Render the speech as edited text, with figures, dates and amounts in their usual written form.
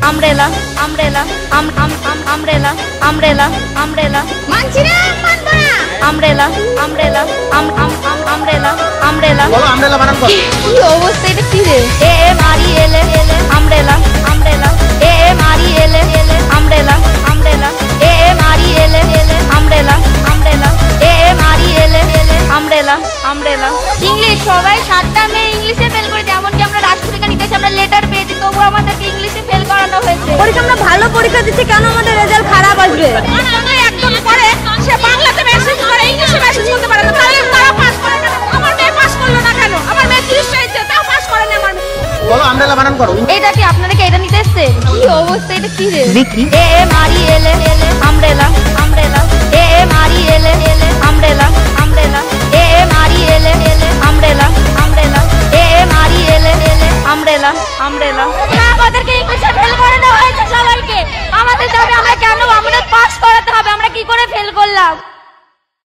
Umbrella umbrella umbrella umbrella umbrella মানছি না, মানবো না। আমব্রেলা আমব্রেলা আমব্রেলা আমব্রেলা বলো আমব্রেলা বানান করো। কি অবস্থা, এটা কি রে? এ মারি এলে এলে আমব্রেলা আমব্রেলা এ মারি এলে এলে আমব্রেলা আমব্রেলা এ মারি এলে এলে আমব্রেলা আমব্রেলা এ মারি এলে এলে আমব্রেলা আমব্রেলা। ইংলিশ সবাই 7টা মেয়ে ইংলিশে ফেল করেছে, এমনকি আমরা রাষ্ট্রপতিকে নিতেছি, আমরা লেটার পেয়েছি, তবুও আমাদেরকে ইংলিশে ফেল করানো হয়েছে। পরীক্ষা আমরা ভালো পরীক্ষা দিচ্ছি, কেন আমাদের রেজাল্ট খারাপ আসবে? একদম পরে সে বাংলাতে মেসেজ করে, ইংলিশে মেসেজ করতে পারে না, তাহলে তারা পাস করে কেন? আমার মেয়ে পাস করলো না কেন? আমার মেয়ে 30 পেয়েছে, তাও পাস করে না আমার মেয়ে। বলো আমব্রেলা বানান করো। এটা কি আপনারা কি এটা নিতে এসেছেন? কি অবস্থা, এটা কি রে? দেখি এ মারি এলে এলে আমব্রেলা আমব্রেলা এ মারি এলে এলে আমব্রেলা আমব্রেলা এ মারি এলে এলে আমব্রেলা আমব্রেলা এ মারি এলে এলে আমব্রেলা আমব্রেলা।